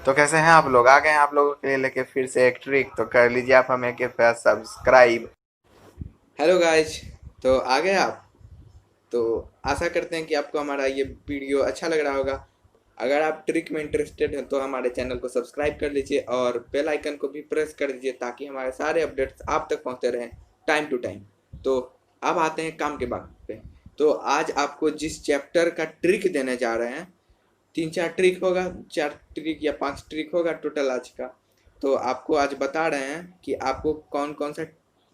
तो कैसे हैं आप लोग? आ गए हैं आप लोगों के लिए लेके फिर से एक ट्रिक। तो कर लीजिए आप हमें के पास सब्सक्राइब। हेलो गाइज, तो आ गए आप। तो आशा करते हैं कि आपको हमारा ये वीडियो अच्छा लग रहा होगा। अगर आप ट्रिक में इंटरेस्टेड हैं तो हमारे चैनल को सब्सक्राइब कर लीजिए और बेल आइकन को भी प्रेस कर दीजिए ताकि हमारे सारे अपडेट्स आप तक पहुंचते रहें टाइम टू टाइम। तो अब आते हैं काम के बात पे। तो आज आपको जिस चैप्टर का ट्रिक देने जा रहे हैं, 3-4 ट्रिक होगा, 4 ट्रिक या 5 ट्रिक होगा टोटल आज का। तो आपको आज बता रहे हैं कि आपको कौन कौन सा,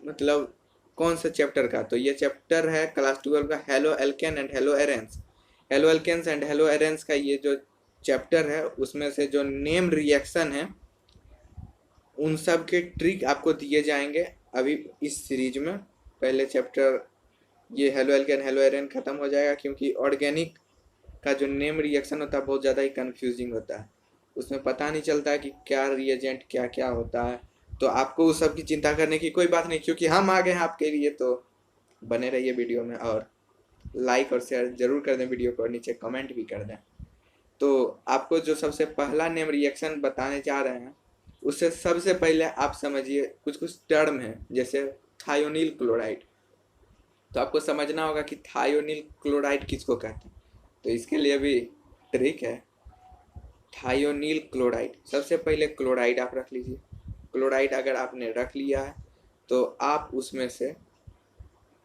मतलब कौन सा चैप्टर का। तो ये चैप्टर है क्लास 12 का haloalkane and haloarenes. Haloalkanes and haloarenes का ये जो चैप्टर है उसमें से जो नेम रिएक्शन है उन सब के ट्रिक आपको दिए जाएंगे अभी इस सीरीज में। पहले चैप्टर ये हेलो एल्केन हेलो एरेन ख़त्म हो जाएगा क्योंकि ऑर्गेनिक का जो नेम रिएक्शन होता है बहुत ज़्यादा ही कंफ्यूजिंग होता है। उसमें पता नहीं चलता है कि क्या रिएजेंट क्या क्या होता है। तो आपको उस सब की चिंता करने की कोई बात नहीं क्योंकि हम आ गए हैं आपके लिए। तो बने रहिए वीडियो में और लाइक और शेयर ज़रूर कर दें वीडियो को और नीचे कमेंट भी कर दें। तो आपको जो सबसे पहला नेम रिएक्शन बताने जा रहे हैं उससे सबसे पहले आप समझिए कुछ कुछ टर्म है जैसे थायोनिल क्लोराइड। तो आपको समझना होगा कि थायोनिल क्लोराइड किसको कहते हैं। तो इसके लिए भी ट्रिक है। थायोनिल क्लोराइड, सबसे पहले क्लोराइड आप रख लीजिए। क्लोराइड अगर आपने रख लिया है तो आप उसमें से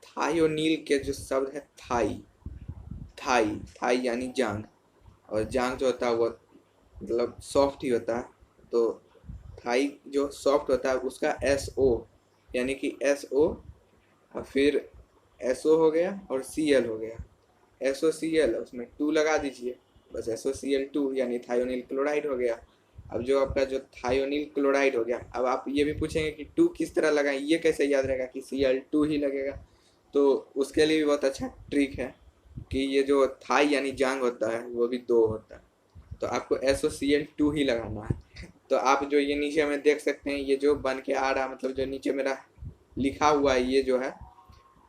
थायोनिल के जो शब्द है थाई, थाई थाई यानी जांग, और जांग जो होता है वो मतलब सॉफ्ट ही होता है। तो थाई जो सॉफ्ट होता है उसका एस ओ यानी कि एस ओ और फिर एस ओ हो गया और सी एल हो गया। एस ओ सी एल उसमें 2 लगा दीजिए, बस SOCl2 यानी थायोनिल क्लोराइड हो गया। अब जो आपका जो थायोनिल क्लोराइड हो गया, अब आप ये भी पूछेंगे कि 2 किस तरह लगाएं, ये कैसे याद रहेगा कि Cl2 ही लगेगा। तो उसके लिए भी बहुत अच्छा ट्रिक है कि ये जो थाई यानी जांग होता है वो भी 2 होता है। तो आपको SOCl2 ही लगाना है। तो आप जो ये नीचे में देख सकते हैं ये जो बन के आ रहा, मतलब जो नीचे मेरा लिखा हुआ है ये जो है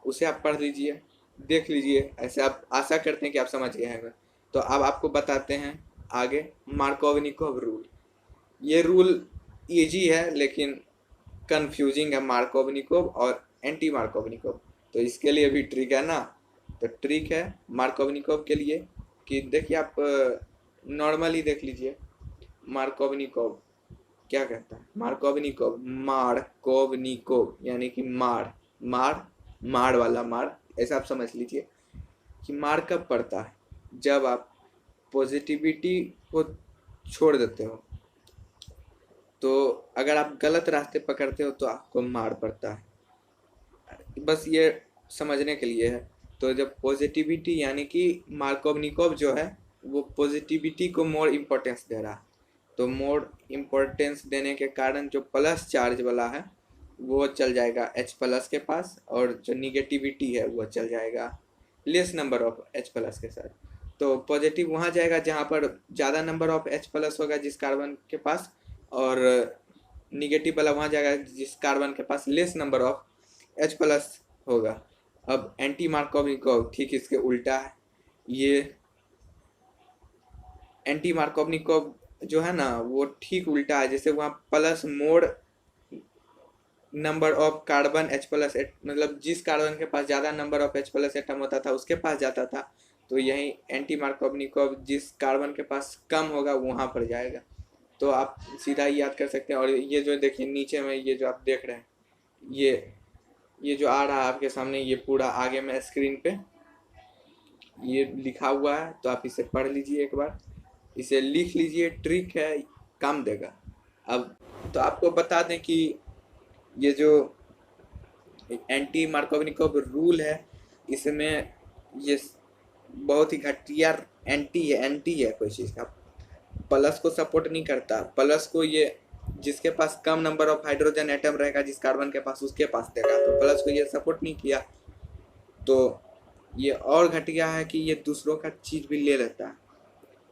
उसे आप पढ़ लीजिए, देख लीजिए। ऐसे आप आशा करते हैं कि आप समझ गए हैं। तो अब आपको बताते हैं आगे मार्कोवनिकोव रूल। ये रूल इजी है लेकिन कंफ्यूजिंग है, मार्कोवनिकोव और एंटी मार्कोवनिकोव। तो इसके लिए भी ट्रिक है ना। तो ट्रिक है मार्कोवनिकोव के लिए कि देखिए आप नॉर्मली देख लीजिए मार्कोवनिकोव क्या कहता है। मार्कोवनिकोव, मार्कोवनिकोव यानी कि मार, मार मार वाला मार, ऐसा आप समझ लीजिए कि मार कब पड़ता है, जब आप पॉजिटिविटी को छोड़ देते हो। तो अगर आप गलत रास्ते पकड़ते हो तो आपको मार पड़ता है, बस ये समझने के लिए है। तो जब पॉजिटिविटी यानी कि मार्कोवनिकोव जो है वो पॉजिटिविटी को मोर इम्पोर्टेंस दे रहा है। तो मोर इम्पोर्टेंस देने के कारण जो प्लस चार्ज वाला है वो चल जाएगा H+ के पास और जो निगेटिविटी है वो चल जाएगा लेस नंबर ऑफ H+ के साथ। तो पॉजिटिव वहाँ जाएगा जहाँ पर ज़्यादा नंबर ऑफ H+ होगा जिस कार्बन के पास, और निगेटिव वाला वहाँ जाएगा जिस कार्बन के पास लेस नंबर ऑफ H+ होगा। अब एंटी मार्कोवनिकोव ठीक इसके उल्टा है। ये एंटी मार्कोवनिकोव जो है ना वो ठीक उल्टा है, जैसे वहाँ plus more number of carbon H+, मतलब जिस कार्बन के पास ज़्यादा नंबर ऑफ H+ एटम होता था उसके पास जाता था। तो यही एंटी मार्कोवनिकोव जिस कार्बन के पास कम होगा वहाँ पर जाएगा। तो आप सीधा ही याद कर सकते हैं। और ये जो देखिए नीचे में ये जो आप देख रहे हैं ये जो आ रहा है आपके सामने, ये पूरा आगे में स्क्रीन पे ये लिखा हुआ है। तो आप इसे पढ़ लीजिए एक बार, इसे लिख लीजिए, ट्रिक है, काम देगा। अब तो आपको बता दें कि ये जो एंटी मार्कोवनिकोव रूल है इसमें ये बहुत ही घटिया एंटी है कोई चीज़ का। प्लस को सपोर्ट नहीं करता। प्लस को ये जिसके पास कम नंबर ऑफ हाइड्रोजन एटम रहेगा जिस कार्बन के पास उसके पास देगा। तो प्लस को ये सपोर्ट नहीं किया। तो ये और घटिया है कि ये दूसरों का चीज़ भी ले लेता है।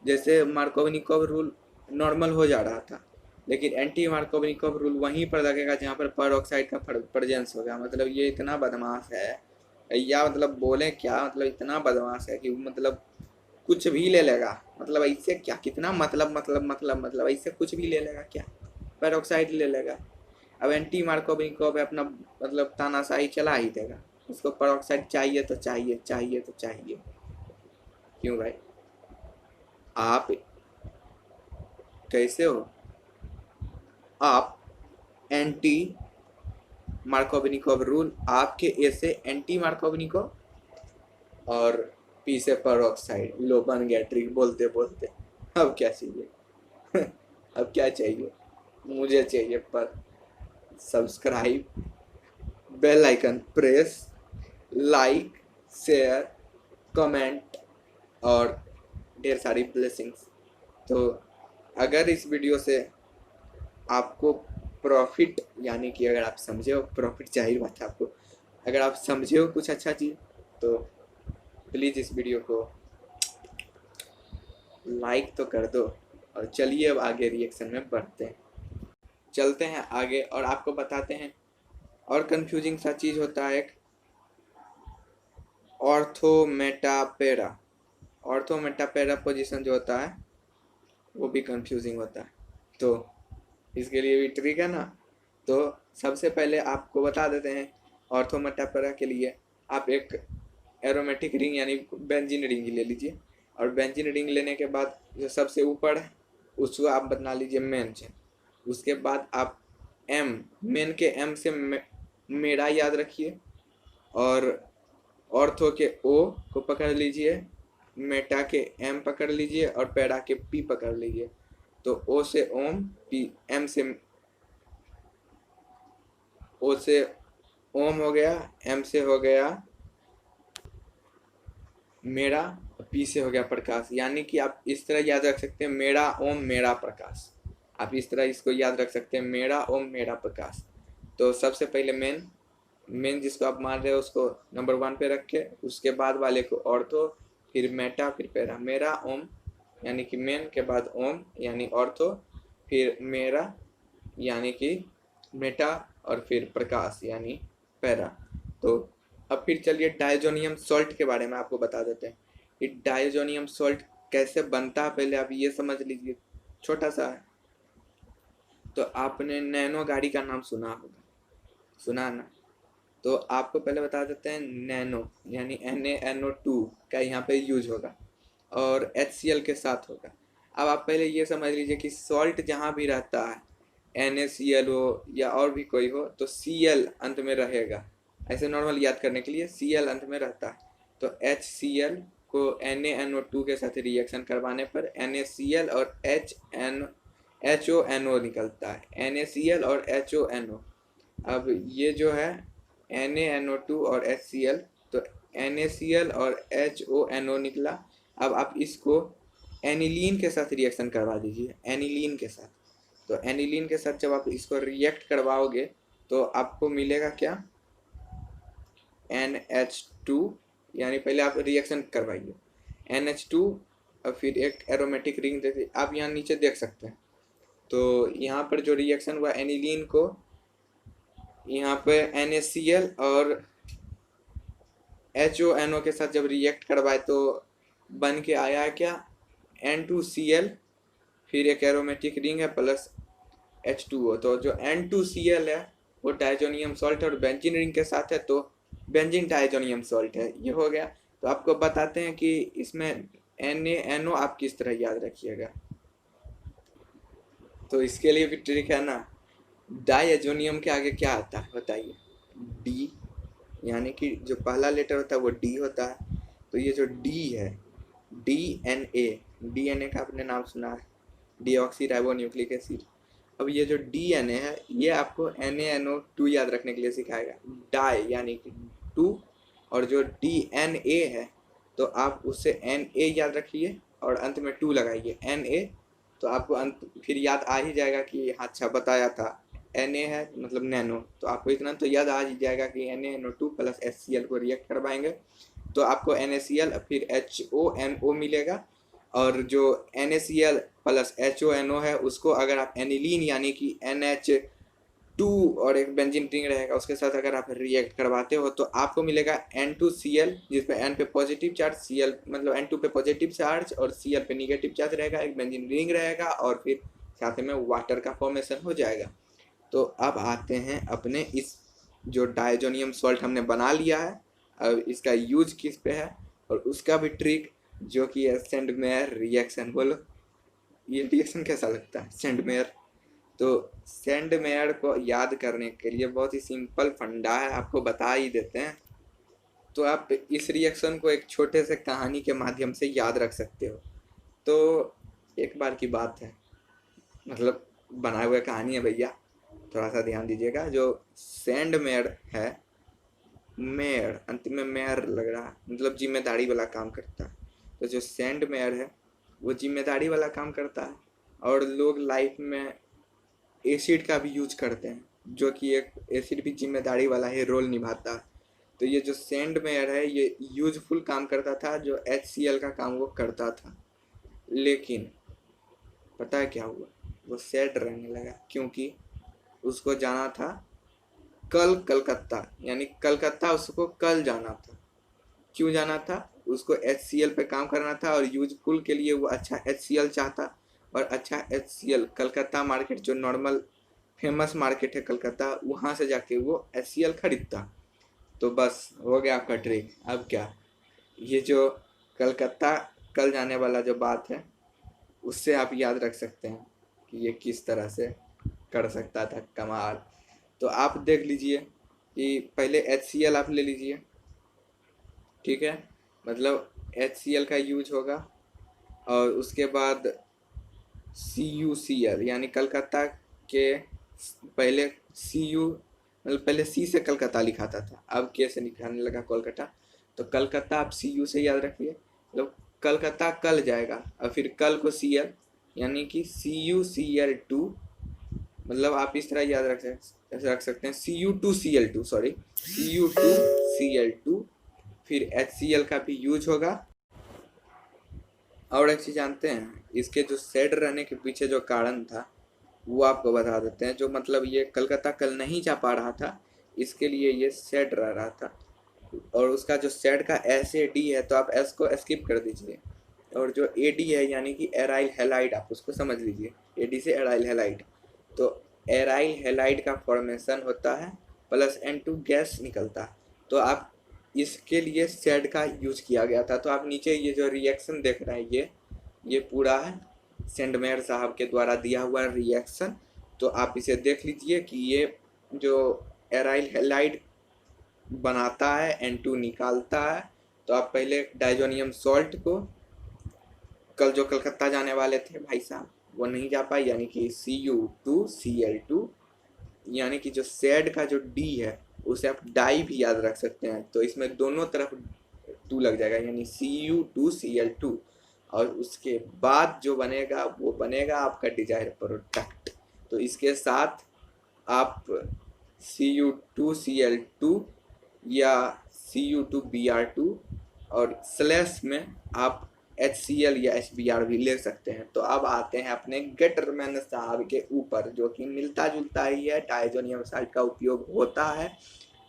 जैसे मार्कोवनिकोव रूल नॉर्मल हो जा रहा था लेकिन एंटी मार्कोवनिकोव रूल वहीं पर लगेगा जहाँ पर पेरोक्साइड का प्रेजेंस होगा। मतलब ये इतना बदमाश है, या मतलब बोले क्या, मतलब इतना बदमाश है कि मतलब कुछ भी ले लेगा। मतलब ऐसे क्या, कितना मतलब ऐसे कुछ भी ले लेगा क्या, पेरोक्साइड ले लेगा। अब एंटी मार्कोव अपना मतलब तानाशाही चला ही देगा, उसको पेरोक्साइड चाहिए तो चाहिए, चाहिए तो चाहिए। क्यों भाई, आप कैसे हो? आप एंटी मार्कोवनिकोव रूल, आपके ए से एंटी मार्कोवनिकोव और पी से पेरोक्साइड, लो बन गया ट्रिक बोलते बोलते। अब क्या चाहिए? अब क्या चाहिए? मुझे चाहिए पर subscribe, bell icon press, like, share, comment और ढेर सारी ब्लेसिंग्स। तो अगर इस वीडियो से आपको प्रॉफिट, यानी कि अगर आप समझे हो प्रॉफिट, जाहिर बात है आपको, अगर आप समझे हो कुछ अच्छा चीज़, तो प्लीज़ इस वीडियो को लाइक तो कर दो। और चलिए अब आगे रिएक्शन में बढ़ते हैं, चलते हैं आगे और आपको बताते हैं। और कंफ्यूजिंग सा चीज़ होता है एक, ऑर्थोमेटापेरा। ऑर्थोमेटापेरा पोजीशन जो होता है वो भी कंफ्यूजिंग होता है, तो इसके लिए भी ट्रिक है ना। तो सबसे पहले आपको बता देते हैं, ऑर्थोमेटापेरा के लिए आप एक एरोमेटिक रिंग यानी बेंजीन रिंग ले लीजिए, और बेंजीन रिंग लेने के बाद जो सबसे ऊपर है उसको आप बना लीजिए मेन चेन। उसके बाद आप एम, मेन के एम से मेरा याद रखिए, और ऑर्थो के ओ को पकड़ लीजिए, मेटा के एम पकड़ लीजिए और पैरा के पी पकड़ लीजिए। तो ओ से ओम, पी एम से ओ से ओम हो गया, एम से हो गया मेरा, पी से हो गया प्रकाश। यानी कि आप इस तरह याद रख सकते हैं, मेरा ओम मेरा प्रकाश। आप इस तरह इसको याद रख सकते हैं, मेरा ओम मेरा प्रकाश। तो सबसे पहले मेन जिसको आप मान रहे हो उसको नंबर 1 पे रख के, उसके बाद वाले को ऑर्थो, फिर मेटा, फिर पैरा। मेरा ओम यानी कि मेन के बाद ओम यानी ऑर्थो, फिर मेरा यानी कि मेटा, और फिर प्रकाश यानी पैरा। तो अब फिर चलिए डायजोनियम सॉल्ट के बारे में आपको बता देते हैं। ये डायजोनियम सॉल्ट कैसे बनता है पहले आप ये समझ लीजिए, छोटा सा है। तो आपने नैनो गाड़ी का नाम सुना होगा, सुना ना? तो आपको पहले बता देते हैं, नैनो यानी NaNO2 का यहाँ पे यूज होगा और HCl के साथ होगा। अब आप पहले ये समझ लीजिए कि सॉल्ट जहाँ भी रहता है, NaCl हो या और भी कोई हो, तो Cl अंत में रहेगा। ऐसे नॉर्मल याद करने के लिए Cl अंत में रहता है। तो HCl को NaNO2 के साथ रिएक्शन करवाने पर NaCl और HONO निकलता है, NaCl और HONO। अब ये जो है NaNO2 और HCl, तो NaCl और HONO निकला। अब आप इसको एनिलीन के साथ रिएक्शन करवा दीजिए, एनिलीन के साथ। तो एनिलीन के साथ जब आप इसको रिएक्ट करवाओगे तो आपको मिलेगा क्या, NH2, यानी पहले आप रिएक्शन करवाइए NH2 और फिर एक एरोमेटिक रिंग जैसे आप यहाँ नीचे देख सकते हैं। तो यहाँ पर जो रिएक्शन हुआ एनिलीन को यहाँ पे NaCl और HONO के साथ जब रिएक्ट करवाए तो बन के आया है क्या, N2Cl, फिर एक एरोमेटिक रिंग है प्लस H2O। तो जो N2Cl है वो डायजोनियम सॉल्ट और बेंजीन रिंग के साथ है, तो बेंजीन डायजोनियम सॉल्ट है, ये हो गया। तो आपको बताते हैं कि इसमें NaNO आप किस तरह याद रखिएगा। तो इसके लिए भी ट्रिक है ना, डायजोनियम के आगे क्या आता है बताइए, डी, यानी कि जो पहला लेटर होता है वो डी होता है। तो ये जो डी है, DNA का आपने नाम सुना है, डीऑक्सी राइबो न्यूक्लिक एसिड। अब ये जो DNA है ये आपको NaNO2 याद रखने के लिए सिखाएगा, डाई यानी कि 2, और जो DNA है तो आप उससे Na याद रखिए और अंत में 2 लगाइए, Na। तो आपको अंत फिर याद आ ही जाएगा कि हाँ अच्छा बताया था, Na है मतलब नैनो, तो आपको इतना तो याद आ ही जाएगा कि NaNO2 प्लस HCl को रिएक्ट करवाएंगे तो आपको NaCl फिर HONO मिलेगा। और जो NaCl प्लस HONO है उसको अगर आप एनिलीन यानी कि टू और एक बेंजीन रिंग रहेगा, उसके साथ अगर आप रिएक्ट करवाते हो तो आपको मिलेगा N2Cl, जिसपे N पे पॉजिटिव चार्ज, Cl मतलब N2 पे पॉजिटिव चार्ज और Cl पे निगेटिव चार्ज रहेगा, एक बेंजीन रिंग रहेगा और फिर साथ में वाटर का फॉर्मेशन हो जाएगा। तो अब आते हैं अपने इस जो डायजोनियम सॉल्ट हमने बना लिया है, अब इसका यूज किस पे है और उसका भी ट्रिक, जो कि है सेंडमेयर रिएक्शन। बोलो ये रिएक्शन कैसा लगता है, सेंडमेयर। तो सेंडमेयर को याद करने के लिए बहुत ही सिंपल फंडा है, आपको बता ही देते हैं। तो आप इस रिएक्शन को एक छोटे से कहानी के माध्यम से याद रख सकते हो। तो एक बार की बात है, मतलब बनाए हुए कहानी है भैया, थोड़ा सा ध्यान दीजिएगा। जो सेंडमेयर है, मेयर अंतिम में मेयर लग रहा है, मतलब जिम्मेदारी वाला काम करता है। तो जो सेंडमेयर है वो जिम्मेदारी वाला काम करता है, और लोग लाइफ में एसिड का भी यूज करते हैं, जो कि एक एसिड भी जिम्मेदारी वाला ही रोल निभाता है। तो ये जो सेंडमेयर है ये यूजफुल काम करता था, जो HCl का काम वो करता था। लेकिन पता है क्या हुआ, वो सैड रहने लगा, क्योंकि उसको जाना था कल कलकत्ता, यानी कलकत्ता उसको कल जाना था। क्यों जाना था, उसको HCl पे काम करना था और यूजफुल के लिए वो अच्छा HCl चाहता, और अच्छा HCl कलकत्ता मार्केट जो नॉर्मल फेमस मार्केट है कलकत्ता, वहाँ से जाके वो HCl खरीदता। तो बस हो गया आपका ट्रिक। अब क्या, ये जो कलकत्ता कल जाने वाला जो बात है, उससे आप याद रख सकते हैं कि ये किस तरह से कर सकता था कमाल। तो आप देख लीजिए कि पहले HCl आप ले लीजिए, ठीक है, मतलब HCl का यूज होगा, और उसके बाद CuCl, यानी कलकत्ता के पहले CU, मतलब पहले C से कलकत्ता लिखाता था, अब K से लिखाने लगा कोलकाता। तो कलकत्ता आप CU से याद रखिए, मतलब कलकत्ता कल जाएगा, और फिर कल को Cl, यानी कि CuCl2, मतलब आप इस तरह याद रख सकते हैं Cu2Cl2, सॉरी Cu2Cl2, फिर HCl का भी यूज होगा। और एक चीज़ जानते हैं, इसके जो सेड रहने के पीछे जो कारण था वो आपको बता देते हैं। जो मतलब ये कलकत्ता कल नहीं जा पा रहा था, इसके लिए ये सेड रह रहा था, और उसका जो सेड का SAD है, तो आप S को स्किप कर दीजिए, और जो AD है यानी कि एराइल हैलाइड, आप उसको समझ लीजिए, AD से एराइल हैलाइड। तो एराइल हैलाइड का फॉर्मेशन होता है, प्लस N2 गैस निकलता है। तो आप इसके लिए सेड का यूज किया गया था। तो आप नीचे ये जो रिएक्शन देख रहे हैं, ये पूरा है सेंडमेयर साहब के द्वारा दिया हुआ रिएक्शन। तो आप इसे देख लीजिए कि ये जो एराइल हैलाइड बनाता है, N2 निकालता है। तो आप पहले डाइजोनियम सॉल्ट को, कल जो कलकत्ता जाने वाले थे भाई साहब वो नहीं जा पाए, यानी कि Cu2Cl2, यानी कि जो सेड का जो D है उसे आप डाई भी याद रख सकते हैं। तो इसमें दोनों तरफ 2 लग जाएगा, यानी Cu2Cl2, और उसके बाद जो बनेगा वो बनेगा आपका डिजायर प्रोडक्ट। तो इसके साथ आप Cu2Cl2 या Cu2Br2 और स्लैश में आप HCl या HBr भी ले सकते हैं। तो अब आते हैं अपने गेटरमैन साहब के ऊपर, जो कि मिलता जुलता ही है, डायजोनियम सॉल्ट का उपयोग होता है,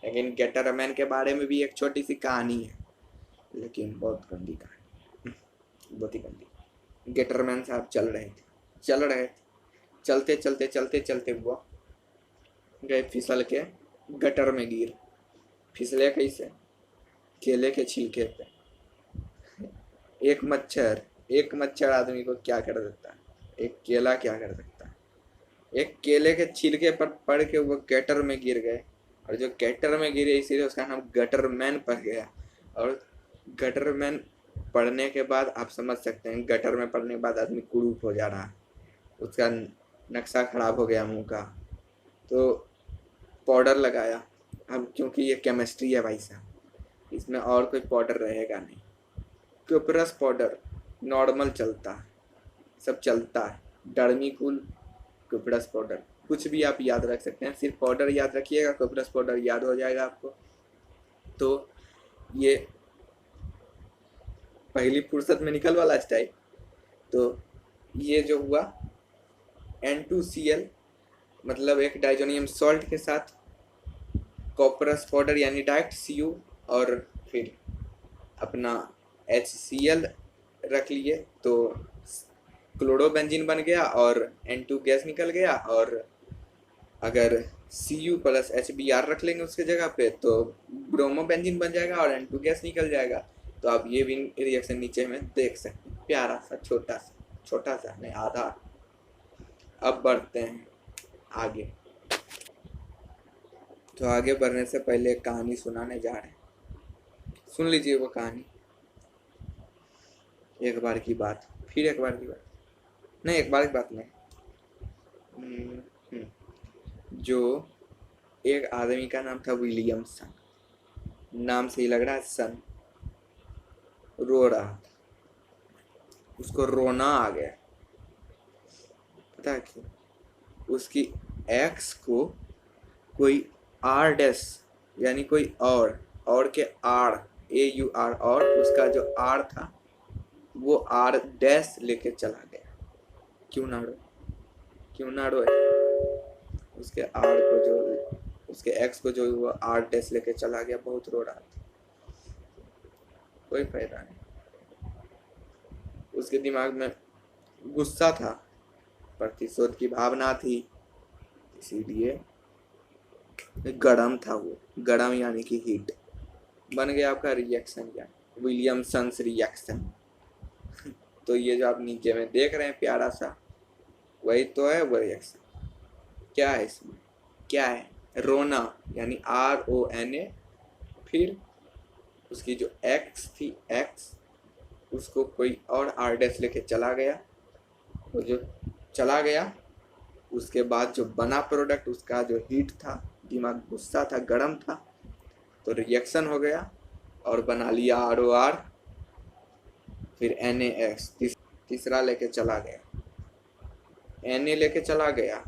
लेकिन गेटरमैन के बारे में भी एक छोटी सी कहानी है, लेकिन बहुत गंदी कहानी, बहुत ही गंदी। गेटरमैन साहब चल रहे थे, चलते चलते चलते चलते हुआ गए फिसल के गटर में गिर। फिसले कैसे, केले के छिलके पे। एक मच्छर आदमी को क्या कर देता है, एक केला क्या कर सकता है। एक केले के छिलके पर पड़ के वो गटर में गिर गए, और जो गटर में गिरे इसीलिए उसका नाम गटरमैन पड़ गया। और गटरमैन पढ़ने के बाद आप समझ सकते हैं, गटर में पढ़ने के बाद आदमी कुरूप हो जा रहा है, उसका नक्शा खराब हो गया मुंह का। तो पाउडर लगाया, अब क्योंकि ये केमिस्ट्री है भाई साहब, इसमें और कोई पाउडर रहेगा नहीं। क्यूपरस पाउडर नॉर्मल चलता है, सब चलता है, डर्मीकूल, क्यूपरस पाउडर, कुछ भी आप याद रख सकते हैं, सिर्फ पाउडर याद रखिएगा, क्यूपरस पाउडर याद हो जाएगा आपको। तो ये पहली फुर्सत में निकल वाला स्टाइल। तो ये जो हुआ N2Cl मतलब एक डाइजोनियम सॉल्ट के साथ कॉपरस पाउडर यानी डायरेक्ट Cu, और फिर अपना HCl रख लिए तो क्लोरोबेंजीन बन गया और N2 गैस निकल गया। और अगर Cu प्लस HBr रख लेंगे उसके जगह पे तो ब्रोमोबेंजीन बन जाएगा और N2 गैस निकल जाएगा। तो आप ये भी रिएक्शन नीचे में देख सकते हैं, प्यारा सा छोटा सा नहीं, आधा। अब बढ़ते हैं आगे। तो आगे बढ़ने से पहले एक कहानी सुनाने जा रहे हैं, सुन लीजिए वो कहानी। एक बार की बात, फिर एक बार की बात नहीं, एक बार की बात नहीं। जो एक आदमी का नाम था विलियमसन, नाम से ही लग रहा है सन। रो रहा था, उसको रोना आ गया। पता है क्यों? उसकी एक्स को कोई आर डैश यानी कोई और के आर AUR, और उसका जो आर था वो आर डैश लेके चला गया। क्यों ना रोए? उसके आर को जो उसके एक्स को जो वो आर डैश लेके चला गया, बहुत रो रहा था। कोई फायदा नहीं। उसके दिमाग में गुस्सा था, प्रतिशोध की भावना थी, इसीलिए गरम था वो। गरम यानी कि हीट बन गया आपका रिएक्शन, क्या विलियमसन्स रिएक्शन। तो ये जो आप नीचे में देख रहे हैं प्यारा सा, वही तो है वो रिएक्शन। क्या है इसमें? क्या है? रोना यानी RONA। फिर उसकी जो एक्स थी, एक्स, उसको कोई और आर डैश लेके चला गया। वो जो चला गया उसके बाद जो बना प्रोडक्ट, उसका जो हीट था, दिमाग गुस्सा था, गरम था, तो रिएक्शन हो गया और बना लिया ROR, फिर NaX तीसरा लेके चला गया, Na लेके चला गया